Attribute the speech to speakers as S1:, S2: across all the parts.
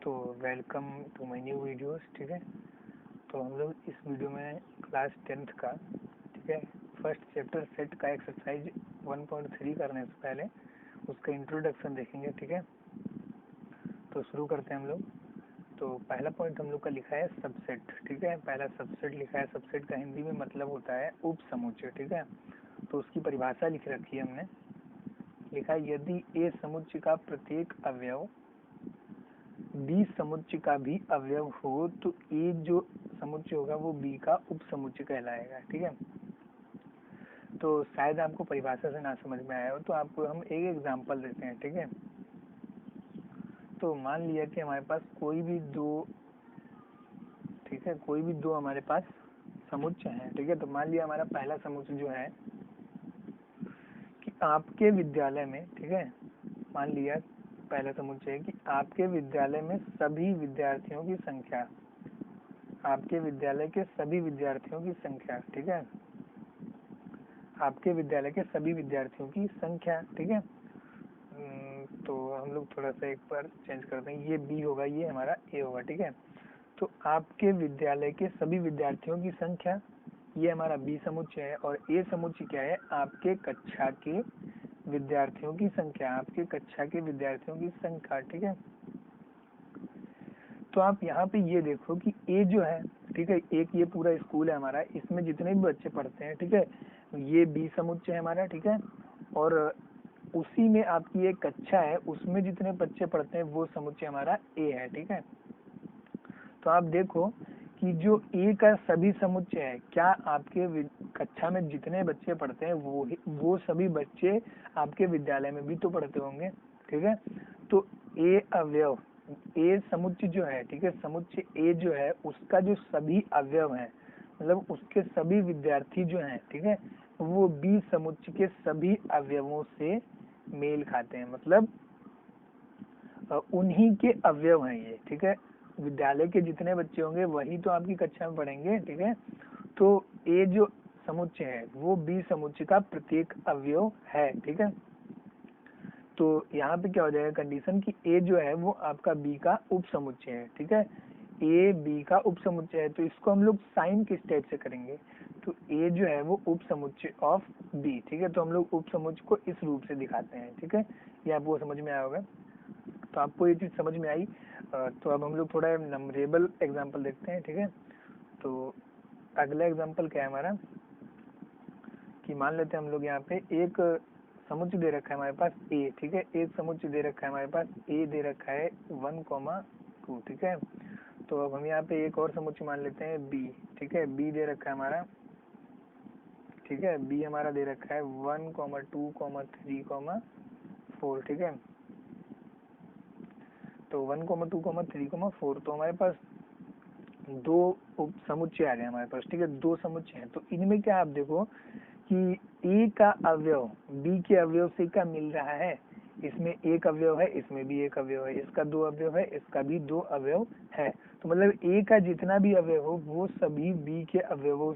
S1: तो welcome to my new videos. ठीक है, तो हम लोग इस वीडियो में क्लास 10th का, ठीक है, फर्स्ट चैप्टर सेट का एक्सरसाइज 1.3 करने से पहले उसका इंट्रोडक्शन देखेंगे। ठीक है, तो शुरू करते हैं हम लोग। तो पहला पॉइंट हम लोग का लिखा है सबसेट। ठीक है, पहला सबसेट लिखा है। सबसेट का हिंदी में मतलब होता है उप समुच्चय। ठीक है, तो उसकी परिभाषा लिख रखी है हमने। लिखा है यदि ए समुच्चय का प्रत्येक अवयव बी समुच्चय का भी अवयव हो तो ए जो समुच्चय होगा वो बी का उप समुच्चय कहलाएगा। ठीक है, तो शायद आपको परिभाषा से ना समझ में आया हो तो आपको हम एक एग्जांपल देते हैं। ठीक है, तो मान लिया कि हमारे पास कोई भी दो, ठीक है, कोई भी दो हमारे पास समुच्चय हैं। ठीक है, तो मान लिया हमारा पहला समुच्चय जो है कि आपके विद्यालय में, ठीक है, मान लिया पहला समुच्चय है कि आपके विद्यालय में सभी विद्यार्थियों की संख्या, आपके विद्यालय के सभी विद्यार्थियों की संख्या, ठीक है, आपके विद्यालय के सभी विद्यार्थियों की संख्या। ठीक है, तो हम लोग थोड़ा सा एक बार चेंज करते हैं, ये बी होगा, ये हमारा ए होगा। ठीक है, तो आपके विद्यालय के सभी विद्यार्थियों की संख्या, ये हमारा बी समुच्चय है। और ए समुच्चय क्या है? आपके कक्षा के विद्यार्थियों की संख्या, आपके कक्षा के विद्यार्थियों की संख्या। ठीक है, तो आप यहाँ पे ये देखो कि ए जो है, ठीक है, एक ये पूरा स्कूल है हमारा, इसमें जितने भी बच्चे पढ़ते हैं, ठीक है, ये बी समुच्चय है हमारा। ठीक है, और उसी में आपकी एक कक्षा है, उसमें जितने बच्चे पढ़ते हैं वो समुच्चय हमारा ए है। ठीक है, तो आप देखो कि जो ए का सभी समुच्चय है, क्या आपके कक्षा में जितने बच्चे पढ़ते हैं वो सभी बच्चे आपके विद्यालय में भी तो पढ़ते होंगे। ठीक है, तो ए अवयव, ए समुच्चय जो है, ठीक है, समुच्चय ए जो है उसका जो सभी अवयव हैं, मतलब उसके सभी विद्यार्थी जो हैं, ठीक है, वो बी समुच्चय के सभी अवयवों से मेल खाते हैं, मतलब उन्हीं के अवयव हैं ये। ठीक है, विद्यालय के जितने बच्चे होंगे वही तो आपकी कक्षा में पढ़ेंगे। ठीक है, तो ए जो समुच्चय है वो बी समुच्चय का प्रत्येक अवयव है। ठीक है, तो यहाँ पे क्या हो जाएगा कंडीशन कि ए जो है वो आपका बी का उप समुच्चय है। ठीक है, ए बी का उप समुच्चय है, तो इसको हम लोग साइन किस टाइप से करेंगे? तो ए जो है वो उप समुच्चय ऑफ बी। ठीक है, तो हम लोग उप समुच्चय को इस रूप से दिखाते हैं। ठीक है, ये आपको समझ में आया होगा। तो आपको ये चीज समझ में आई। तो अब हम लोग थोड़ा नंबरेबल एग्जांपल देखते हैं। ठीक है, तो अगला एग्जांपल क्या है हमारा कि मान लेते हैं हम लोग यहाँ पे एक समुच्चय दे रखा है हमारे पास ए। ठीक है, एक समुच्चय दे रखा है हमारे पास ए, दे रखा है 1,2। ठीक है, तो अब हम यहाँ पे एक और समुच्चय मान लेते हैं बी। ठीक है, बी दे रखा है हमारा, ठीक है, बी हमारा दे रखा है 1,2,3,4। ठीक है, तो 1,2,3,4, तो हमारे पास दो उप समुच्चय आ गए हमारे पास। ठीक है, दो समुच्चय हैं, तो इनमें क्या आप देखो कि ए का अवयव बी के अवयव से क्या मिल रहा है? इसमें एक अवयव है, इसमें भी एक अवयव है, इसका दो अवयव है, इसका भी दो अवयव है, तो मतलब ए का जितना भी अवयव हो वो सभी बी के अवयवों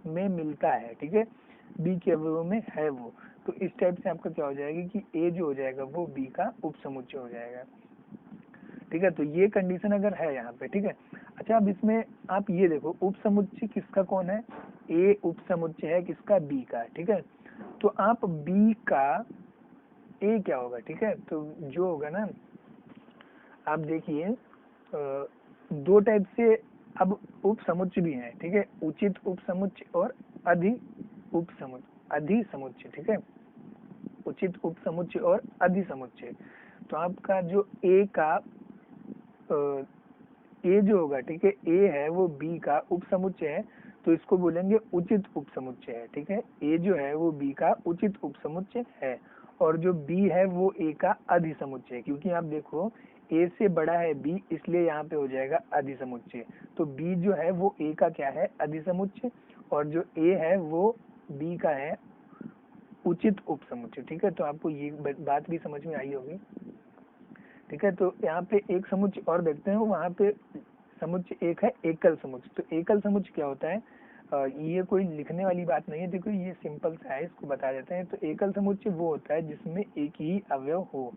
S1: में मिलता है। ठीक है, बी के अवयवों में है वो, तो इस टाइप से आपका क्या हो जाएगा कि ए जो हो जाएगा वो बी का उप समुच्चय हो जाएगा। ठीक है, तो ये कंडीशन अगर है यहाँ पे। ठीक है, अच्छा, अब इसमें आप ये देखो उप समुच्चय किसका कौन है? ए उप समुच्चय है किसका? बी का। ठीक है, तो आप बी का ए क्या होगा? ठीक है, तो जो होगा ना, आप देखिए दो टाइप से अब उप समुच्चय भी हैं। ठीक है, उचित उप समुच्चय और अधि उप समुच्चय, अधि समुच्चय। ठीक है, उचित उप समुच्चय और अधि समुच्चय। तो आपका जो ए का ए जो होगा, ठीक है, ए है वो बी का उप समुच्चय है, तो इसको बोलेंगे उचित उप समुच्चय है। ठीक है, ए जो है वो बी का उचित उप समुच्चय है, और जो बी है वो ए का अधि समुच्चय है, क्योंकि आप देखो ए से बड़ा है बी, इसलिए यहाँ पे हो जाएगा अधि समुच्चय। तो बी जो है वो ए का क्या है? अधि समुच्चय, और जो ए है वो बी का है उचित उप समुच्चय। ठीक है, तो आपको ये बात भी समझ में आई होगी। ठीक है, तो यहाँ पे एक समुच्चय और देखते हैं, वहाँ पे समुच्चय एक है एकल समुच्चय। तो एकल समुच्चय क्या होता है? ये कोई लिखने वाली बात नहीं है, देखो ये सिंपल सा है, इसको बता देते हैं। तो एकल समुच्चय वो होता है जिसमें एक ही अवयव हो,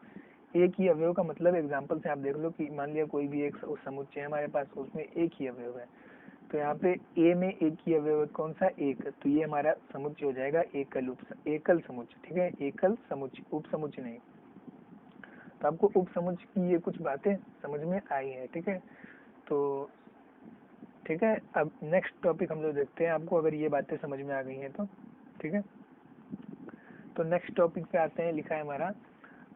S1: एक ही अवयव का मतलब एग्जांपल से आप देख लो कि मान लिया कोई भी एक समुच्चय है हमारे पास, उसमें एक ही अवयव है, तो यहाँ पे ए में एक ही अवयव है, कौन सा, एक, तो ये हमारा समुच्चय हो जाएगा एकल समुच्चय, ठीक है, एकल समुच्चय, उप समुच्चय नहीं। तो आपको उप समुच्चय की ये कुछ बातें समझ में आई है, ठीक है। तो ठीक है, अब नेक्स्ट टॉपिक हम लोग देखते हैं, आपको अगर ये बातें समझ में आ गई हैं तो ठीक है। तो नेक्स्ट टॉपिक पे आते हैं, लिखा है हमारा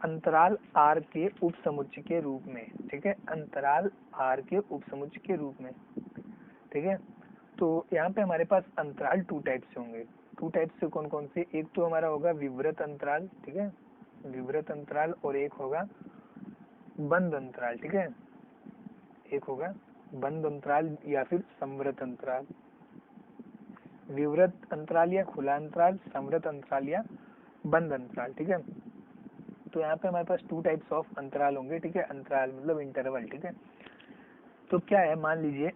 S1: अंतराल आर के उप समुच्चय के रूप में, ठीक है, अंतराल आर के उप समुच्चय के रूप में, ठीक है। तो यहाँ पे हमारे पास अंतराल टू टाइप से होंगे। टू टाइप से कौन कौन से, एक तो हमारा होगा विवृत अंतराल, ठीक है, विवृत अंतराल, और एक होगा बंद अंतराल, ठीक है, एक होगा बंद अंतराल या फिर संवृत अंतराल। विवृत अंतराल या खुला अंतराल, संवृत अंतराल या बंद अंतराल, ठीक है। तो यहाँ पे हमारे पास टू टाइप्स ऑफ अंतराल होंगे, ठीक है, अंतराल मतलब इंटरवल, ठीक है। तो क्या है, मान लीजिए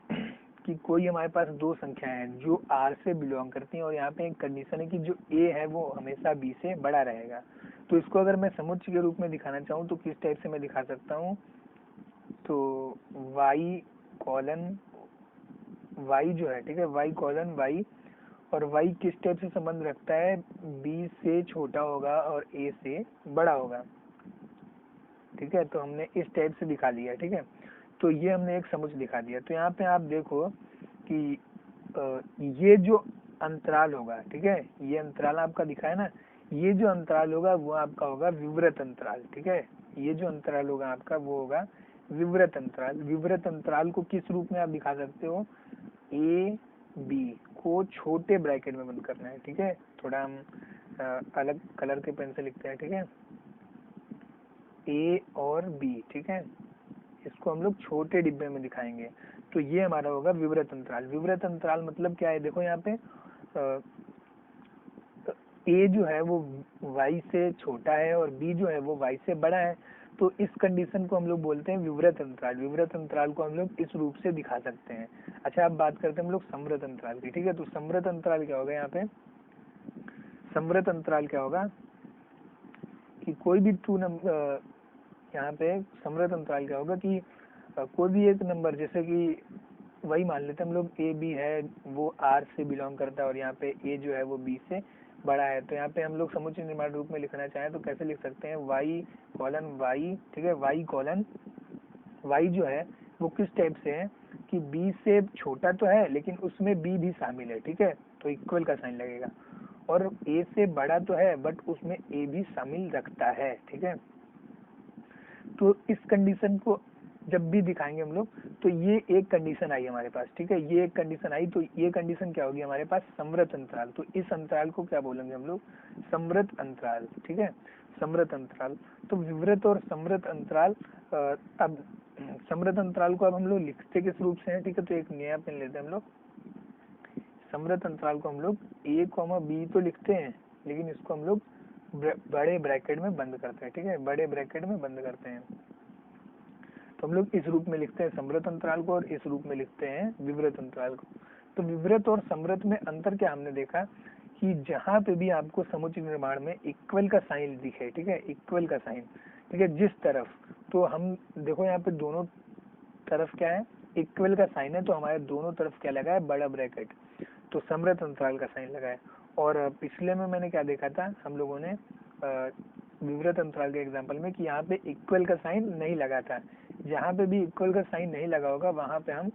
S1: कि कोई हमारे पास दो संख्याएं हैं जो आर से बिलोंग करती हैं, और यहाँ पे एक कंडीशन है कि जो ए है वो हमेशा बी से बड़ा रहेगा। तो इसको अगर मैं समुच्चय के रूप में दिखाना चाहूँ तो किस टाइप से मैं दिखा सकता हूँ, तो वाई कॉलन वाई जो है, ठीक है, वाई कॉलन वाई, और वाई किस टाइप से संबंध रखता है, बी से छोटा होगा और ए से बड़ा होगा, ठीक है। तो हमने इस टाइप से दिखा दिया, ठीक है। तो ये हमने एक समुच्चय दिखा दिया। तो यहाँ पे आप देखो कि ये जो अंतराल होगा, ठीक है, ये अंतराल आपका दिखा है ना, ये जो अंतराल होगा वो आपका होगा विवृत अंतराल, ठीक है, ये जो अंतराल होगा आपका वो होगा विवृत अंतराल। विवृत अंतराल को किस रूप में आप दिखा सकते हो, ए बी को छोटे ब्रैकेट में बंद करना है, ठीक है। थोड़ा हम अलग कलर के पेन से लिखते हैं, ठीक है, ए और बी, ठीक है, इसको हम लोग छोटे डिब्बे में दिखाएंगे। तो ये हमारा होगा विवृत अंतराल। विवृत अंतराल मतलब क्या है, देखो यहाँ पे ए जो है वो वाई से छोटा है और बी जो है वो वाई से बड़ा है, तो इस कंडीशन को हम लोग बोलते हैं विवृत अंतराल। विवृत अंतराल को हम लोग इस रूप से दिखा सकते हैं। अच्छा, अब बात करते हैं हम लोग समृत अंतराल की, ठीक है। तो समृत अंतराल क्या होगा, यहाँ पे समृत अंतराल क्या होगा कि कोई भी टू नंबर, यहाँ पे समृत अंतराल क्या होगा कि कोई भी एक नंबर, जैसे कि वही मान लेते हैं हम लोग, ए बी है वो आर से बिलोंग करता है और यहाँ पे ए जो है वो बी से बड़ा है। तो यहाँ पे हम लोग समुच्चय निर्माण रूप में लिखना चाहें तो कैसे लिख सकते हैं, वाई कॉलन वाई, ठीक है, वाई कॉलन वाई जो है वो किस टाइप से है कि बी से छोटा तो है लेकिन उसमें बी भी शामिल है, ठीक है, तो इक्वल का साइन लगेगा, और ए से बड़ा तो है बट उसमें ए भी शामिल रखता है, ठीक है। तो इस कंडीशन को जब भी दिखाएंगे हम लोग, तो ये एक कंडीशन आई हमारे पास, ठीक है, ये एक कंडीशन आई, तो ये कंडीशन क्या होगी हमारे पास, समृत अंतराल। तो इस अंतराल को क्या बोलेंगे हम लोग, समृत अंतराल, ठीक है, समृत अंतराल। तो विवृत और समृत अंतराल, अब समृत अंतराल को अब हम लोग लिखते किस रूप से हैं, ठीक है, तो एक नया पेन लेते हैं हम लोग। समृत अंतराल को हम लोग ए कॉमा बी तो लिखते हैं, लेकिन इसको हम लोग बड़े ब्रैकेट में बंद करते हैं, ठीक है, बड़े ब्रैकेट में बंद करते हैं। तो हम लोग इस रूप में लिखते हैं समृत अंतराल को और इस रूप में लिखते हैं विवृत अंतराल को। तो विवृत और समृत में अंतर क्या हमने देखा कि जहां पे भी आपको समुच्चय निर्माण में इक्वल का साइन दिखे, ठीक है, इक्वल का साइन, ठीक है, जिस तरफ, तो हम देखो यहाँ पे दोनों तरफ क्या है, इक्वल का साइन है, तो हमारे दोनों तरफ क्या लगा है, बड़ा ब्रैकेट, तो समृत अंतराल का साइन लगा है। और पिछले में मैंने क्या देखा था, हम लोगों ने विवृत अंतराल के एग्जांपल में कि यहाँ पे इक्वल का साइन नहीं लगा था। जहाँ पे भी इक्वल का साइन नहीं लगा होगा वहां पे हम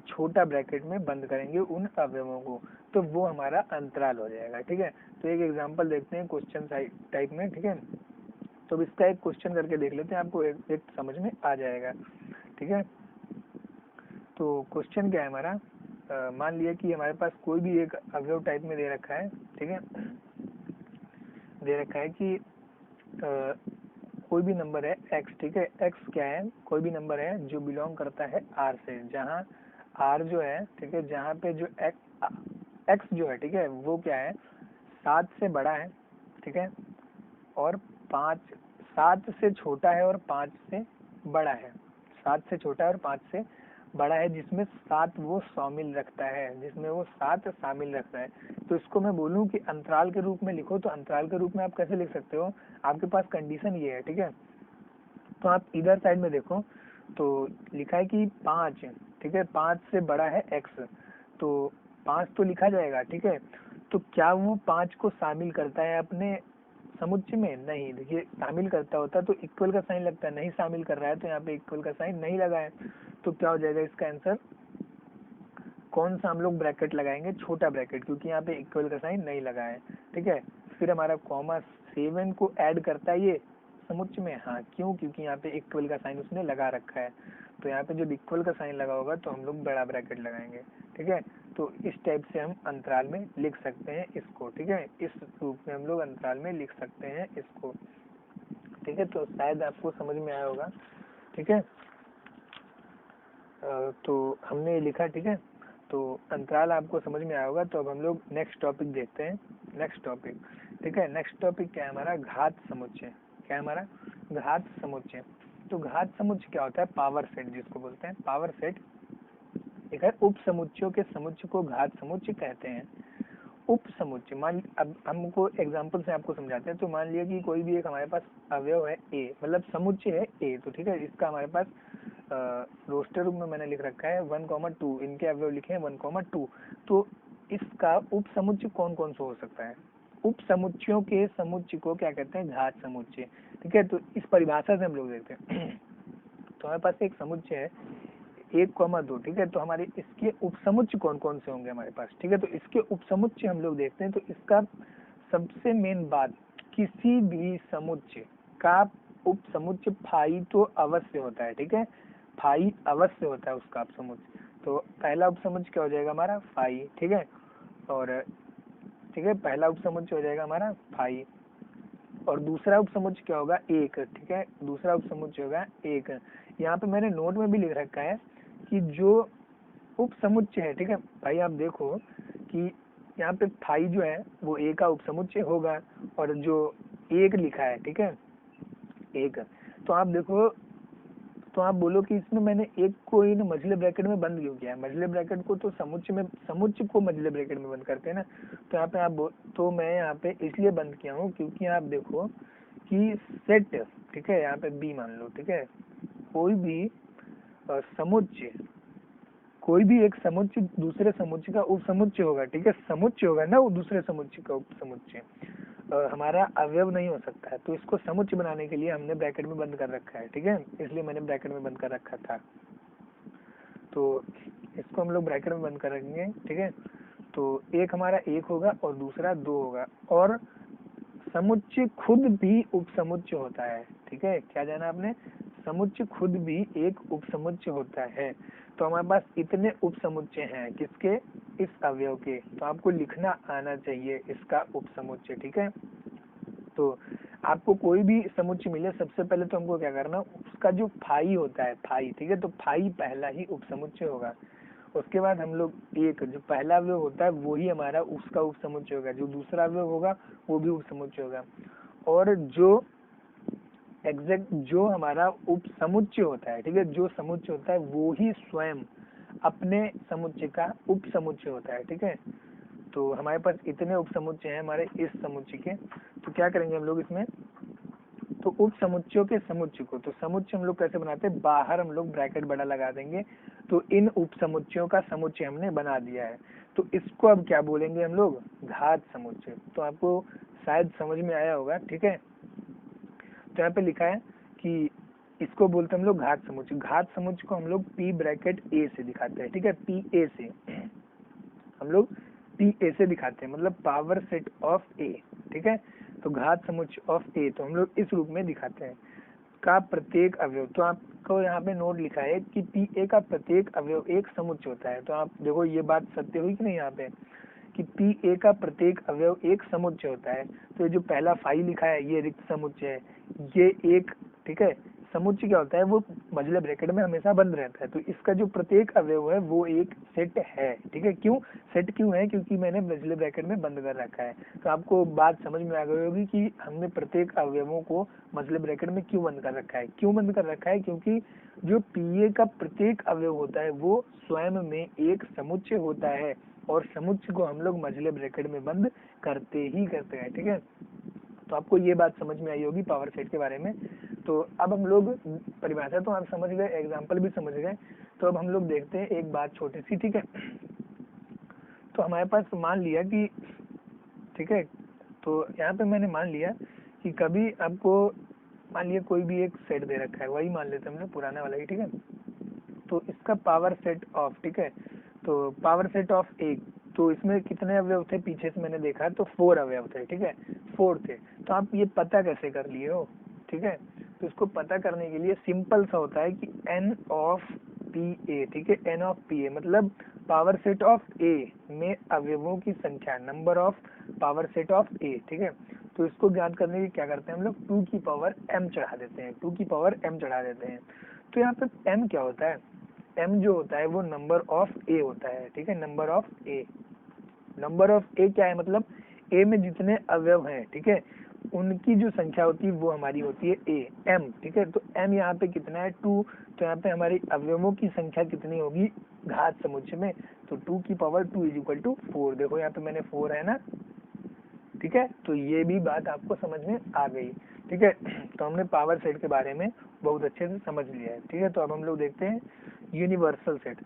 S1: छोटा ब्रैकेट में बंद करेंगे उन अवयवों को, तो वो हमारा अंतराल हो जाएगा, ठीक है। तो एक एग्जांपल देखते हैं क्वेश्चन टाइप में, ठीक है। तो इसका एक क्वेश्चन करके देख लेते हैं, आपको एक समझ में आ जाएगा, ठीक है। तो क्वेश्चन क्या है हमारा, मान लिया कि हमारे पास कोई भी एक अवयव टाइप में दे रखा है, ठीक है, दे रखा है कि कोई भी नंबर है x, ठीक है, x क्या है, कोई भी नंबर है जो बिलोंग करता है r से, जहाँ r जो है, ठीक है, जहाँ पे जो x जो है, ठीक है, वो क्या है, 7 से बड़ा है, ठीक है, और 7 से छोटा है और 5 से बड़ा है, 7 से छोटा है और 5 से बड़ा है, जिसमें 7 वो शामिल रखता है, जिसमें वो 7 शामिल रखता है। तो इसको मैं बोलूं कि अंतराल के रूप में लिखो, तो अंतराल के रूप में आप कैसे लिख सकते हो, आपके पास कंडीशन ये है, ठीक है, तो आप इधर साइड में देखो तो लिखा है कि 5, ठीक है, 5 से बड़ा है x, तो 5 तो लिखा जाएगा, ठीक है। तो क्या वो 5 को शामिल करता है अपने समुच्चय में? नहीं। देखिए शामिल करता होता तो इक्वल का साइन लगता है, नहीं शामिल कर रहा है तो यहाँ पे इक्वल का साइन नहीं लगा है। तो क्या हो जाएगा इसका आंसर? कौन सा हम लोग ब्रैकेट लगाएंगे? छोटा ब्रैकेट, क्योंकि यहाँ पे इक्वल का साइन नहीं लगा है, ठीक है। फिर हमारा कॉमा 7 को ऐड करता है ये समुच्चय में, हाँ क्यों? क्योंकि यहाँ पे इक्वल का साइन उसने लगा रखा है। तो यहाँ पे जब इक्वल का साइन लगा होगा तो हम लोग बड़ा ब्रैकेट लगाएंगे, ठीक है। तो इस टाइप से हम अंतराल में लिख सकते हैं इसको, ठीक है। इस रूप में हम लोग अंतराल में लिख सकते हैं इसको, ठीक है। तो शायद आपको समझ में आया होगा, ठीक है। तो हमने ये लिखा, ठीक है। तो अंतराल आपको समझ में आया होगा। तो अब हम लोग नेक्स्ट टॉपिक देखते हैं। नेक्स्ट टॉपिक, ठीक है। नेक्स्ट टॉपिक क्या है हमारा? घात समुच्चय। क्या है हमारा? घात समुच्चय। तो घात समुच्चय क्या होता है? पावर सेट जिसको बोलते हैं, पावर सेट। ठीक है, उप समुच्चयों के समुच्चय को घात समुच्चय कहते हैं। उप समुच्चय, मान अब हमको एग्जांपल से आपको समझाते हैं। तो मान लिया कि कोई भी एक हमारे पास अवयव है ए, मतलब समुच्चय है ए, तो ठीक है, इसका हमारे पास रोस्टर रूप में मैंने लिख रखा है 1,2, इनके अवयव लिखे हैं 1,2। तो इसका उप समुच्चय कौन कौन सा हो सकता है? उप समुच्चयों के समुच्चय को क्या कहते हैं? घात समुच्चय, ठीक है। तो इस परिभाषा से हम लोग देखते हैं। तो हमारे पास एक समुच्चय है 1,2, ठीक है। तो हमारे इसके उपसमुच्चय कौन कौन से होंगे हमारे पास, ठीक है। तो इसके उपसमुच्चय हम लोग देखते हैं। तो इसका सबसे मेन बात, किसी भी समुच्चय का उपसमुच्चय फाई तो अवश्य होता है, ठीक है। फाई अवश्य होता है उसका उपसमुच्चय। तो पहला उपसमुच्चय क्या हो जाएगा हमारा? फाई, ठीक है। और ठीक है, पहला उपसमुच्चय हो जाएगा हमारा फाई, और दूसरा उपसमुच्चय क्या होगा? एक, ठीक है। दूसरा उपसमुच्चय होगा एक। यहाँ पे मैंने नोट में भी लिख रखा है कि जो उपसमुच्चय है, ठीक है भाई, आप देखो कि यहाँ पे फाई जो है वो ए का उपसमुच्चय होगा, और जो एक लिखा है, ठीक है, एक, तो आप देखो, तो आप बोलो कि इसमें मैंने एक को इन मझले ब्रैकेट में बंद क्यों किया है? मझले ब्रैकेट को तो समुच्चय में, समुच्चय को मझले ब्रैकेट में बंद करते हैं ना। तो यहाँ पे आप तो मैं यहाँ पे इसलिए बंद किया हूँ क्योंकि आप देखो कि सेट, ठीक है, यहाँ पे बी मान लो, ठीक है, कोई भी समुच्चय, कोई भी एक समुच्चय दूसरे समुच्चय का उपसमुच्चय होगा, ठीक है। समुच्चय होगा ना वो दूसरे समुच्चय का उपसमुच्चय, हमारा अवयव नहीं हो सकता है। तो इसको समुच्चय बनाने के लिए हमने ब्रैकेट में बंद कर रखा है, ठीक है, इसलिए मैंने ब्रैकेट में बंद कर रखा था। तो इसको हम लोग ब्रैकेट में बंद कर रखेंगे, ठीक है। तो एक हमारा एक होगा और दूसरा दो होगा, और समुच्चय खुद भी उपसमुच्चय होता है, ठीक है। क्या जाना आपने? समुच्चय खुद भी एक उपसमुच्चय होता है। तो हमारे पास इतने उपसमुच्चय हैं किसके? इस अवयव के। तो आपको लिखना आना चाहिए इसका उपसमुच्चय, ठीक है। तो आपको कोई भी समुच्चय मिले, सबसे पहले तो हमको क्या करना, उसका जो फाई होता है, फाई, ठीक है, तो फाई पहला ही उपसमुच्चय होगा। उसके बाद हम लोग एक, जो पहला अवयव होता है वो ही हमारा उसका उपसमुच्चय होगा, जो दूसरा अवयव होगा वो भी उपसमुच्चय होगा, और जो एग्जैक्ट जो हमारा उपसमुच्चय होता है, ठीक है, जो समुच्चय होता है वो ही स्वयं अपने समुच्चय का उपसमुच्चय होता है, ठीक है। तो हमारे पास इतने उपसमुच्चय हैं हमारे इस समुच्चय के। तो क्या करेंगे हम लोग इसमें? तो उप समुच्चयों के समुच्चय को, तो समुच्चय हम लोग कैसे बनाते हैं? बाहर हम लोग ब्रैकेट बड़ा लगा देंगे। तो इन उप समुच्चयों का समुच्चय हमने बना दिया है। तो इसको अब क्या बोलेंगे हम लोग? घात समुच्चय। तो आपको शायद समझ में आया होगा, ठीक है। तो यहाँ पे लिखा है कि इसको बोलते हैं हम लोग घात समुच्चय। घात समुच्चय को हम लोग पी ब्रैकेट ए से दिखाते हैं, ठीक है, पी ए से हम लोग पी ए से दिखाते हैं, मतलब पावर सेट ऑफ ए, ठीक है। तो घात समुच्चय ऑफ ए तो हम लोग इस रूप में दिखाते हैं, का प्रत्येक अवयव। तो आपको यहाँ पे नोट लिखा है कि पी ए का प्रत्येक अवयव एक समुच्चय होता है। तो आप देखो ये बात सत्य हुई कि नहीं यहाँ पे, कि पी ए का प्रत्येक अवयव एक समुच्चय होता है। तो ये जो पहला फाई लिखा है ये रिक्त समुच्चय है, ये एक, ठीक है। समुच्चय क्या होता है? वो मझले ब्रैकेट में हमेशा बंद रहता है। तो इसका जो प्रत्येक अवयव है वो एक सेट है, ठीक है। क्यों सेट क्यों है? क्योंकि मैंने मझले ब्रैकेट में बंद कर रखा है। तो आपको बात समझ में आ गई होगी कि हमने प्रत्येक अवयवों को मझले ब्रैकेट में क्यों बंद कर रखा है। क्यों बंद कर रखा है? क्योंकि जो पी ए का प्रत्येक अवयव होता है वो स्वयं में एक समुच्चय होता है, और समुच्चय को हम लोग मझले ब्रैकेट में बंद करते ही करते हैं, ठीक है। तो आपको ये बात समझ में आई होगी पावर सेट के बारे में। तो अब हम लोग परिभाषा तो आप समझ गए, एग्जाम्पल भी समझ गए। तो अब हम लोग देखते हैं एक बात छोटी सी, ठीक है। तो हमारे पास मान लिया कि, ठीक है, तो यहाँ पे मैंने मान लिया कि कभी आपको मान लिया कोई भी एक सेट दे रखा है, वही मान लेते हैं हमने पुराना वाला ही, ठीक है। तो इसका पावर सेट ऑफ, ठीक है, तो पावर सेट ऑफ एक, तो इसमें कितने अवयव थे, पीछे से मैंने देखा तो 4 अवयव थे, ठीक है, 4 थे। तो आप ये पता कैसे कर लिए हो, ठीक है। तो इसको पता करने के लिए सिंपल सा होता है कि n ऑफ पी ए, ठीक है, n ऑफ पी ए मतलब पावर सेट ऑफ ए में अवयवों की संख्या, number of power set of A, ठीक है। तो इसको ज्ञात करने के क्या करते हैं हम लोग, 2 की पावर m चढ़ा देते हैं, 2 की पावर m चढ़ा देते हैं। तो यहाँ पे m क्या होता है, m जो होता है वो नंबर ऑफ a होता है, ठीक है, number of a। Number of a क्या है, मतलब a में जितने अवयव हैं, ठीक है, उनकी जो संख्या होती है वो हमारी होती है a, m, ठीक है। तो m यहाँ पे कितना है, 2। तो यहाँ पे हमारी अवयवों की संख्या कितनी होगी घात समुच्चय में, तो 2 की पावर 2 इज इक्वल टू 4। देखो यहाँ पे मैंने 4 है ना, ठीक है। तो ये भी बात आपको समझ में आ गई, ठीक है। तो हमने पावर सेट के बारे में बहुत अच्छे से समझ लिया है, ठीक है। तो अब हम लोग देखते हैं यूनिवर्सल सेट।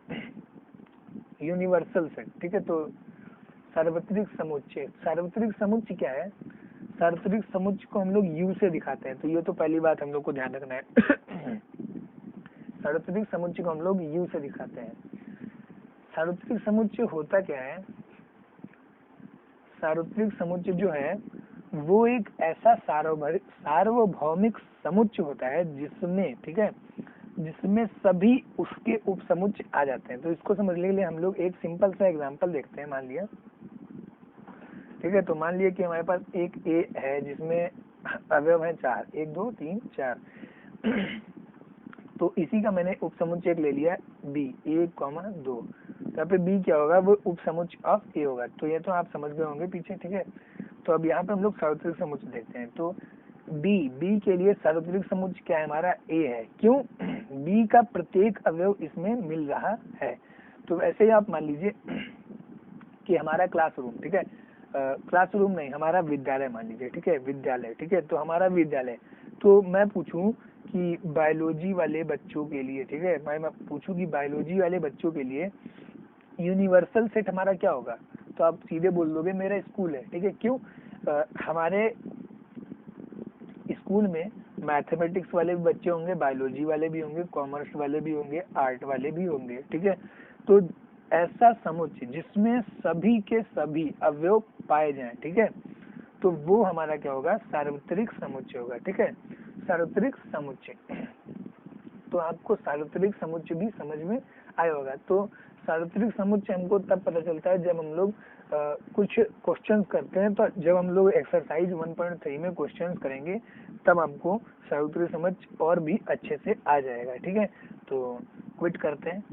S1: यूनिवर्सल सेट, ठीक है। तो सार्वत्रिक समुच्चय, सार्वत्रिक समुच्चय क्या है, सार्वत्रिक समुच्चय को हम लोग U से दिखाते हैं। तो ये तो पहली बात हम लोग को ध्यान रखना है। सार्वत्रिक समुच्चय को हम लोग U से दिखाते हैं। सार्वत्रिक समुच्चय होता क्या है, सार्वत्रिक समुच्चय जो है वो एक ऐसा सार्वभौमिक समुच्चय होता है जिसमें, ठीक है, जिसमें सभी उसके उपसमुच्चय आ जाते हैं। तो इसको समझने के लिए हम लोग एक सिंपल सा एग्जांपल देखते हैं। मान लिया, ठीक है, तो मान लिया कि हमारे पास एक ए है जिसमें अवयव है 4, 1 2 3 4। तो इसी का मैंने उपसमुच्चय ले लिया बी, 1,2। यहाँ पे बी क्या होगा, वो उपसमुच्चय ऑफ ए होगा। तो ये तो आप समझ गए होंगे पीछे, ठीक है। तो अब यहाँ पे हम लोग सार्वत्रिक समुच्चय देखते हैं। तो बी के लिए सार्वत्रिक समुच्चय क्या है, हमारा ए है। क्यों, बी का प्रत्येक अवयव इसमें मिल रहा है। तो ऐसे ही आप मान लीजिए कि हमारा क्लासरूम, ठीक है, क्लासरूम नहीं, हमारा विद्यालय मान लीजिए, ठीक है, विद्यालय, ठीक है। तो हमारा विद्यालय, तो मैं पूछूं कि बायोलॉजी वाले बच्चों के लिए, ठीक है, मैं पूछूं कि बायोलॉजी वाले बच्चों के लिए यूनिवर्सल सेट हमारा क्या होगा, तो आप सीधे बोल दोगे मेरा स्कूल है, ठीक है। क्यों, हमारे स्कूल में मैथमेटिक्स वाले भी बच्चे होंगे, बायोलॉजी वाले भी होंगे, कॉमर्स वाले भी होंगे, आर्ट वाले भी होंगे, ठीक है। तो ऐसा समुच्चय जिसमें सभी के सभी अवयव पाए जाएं, ठीक है, तो वो हमारा क्या होगा, सार्वत्रिक समुच्चय होगा, ठीक है, सार्वत्रिक समुच्चय। तो आपको सार्वत्रिक समुच्चय भी समझ में आया होगा। तो सार्वत्रिक समुच्चय हमको तब पता चलता है जब हम लोग कुछ क्वेश्चंस करते हैं। तो जब हम लोग एक्सरसाइज 1.3 में क्वेश्चंस करेंगे तब आपको सार्वत्रिक समुच्चय और भी अच्छे से आ जाएगा, ठीक है। तो क्विट करते हैं।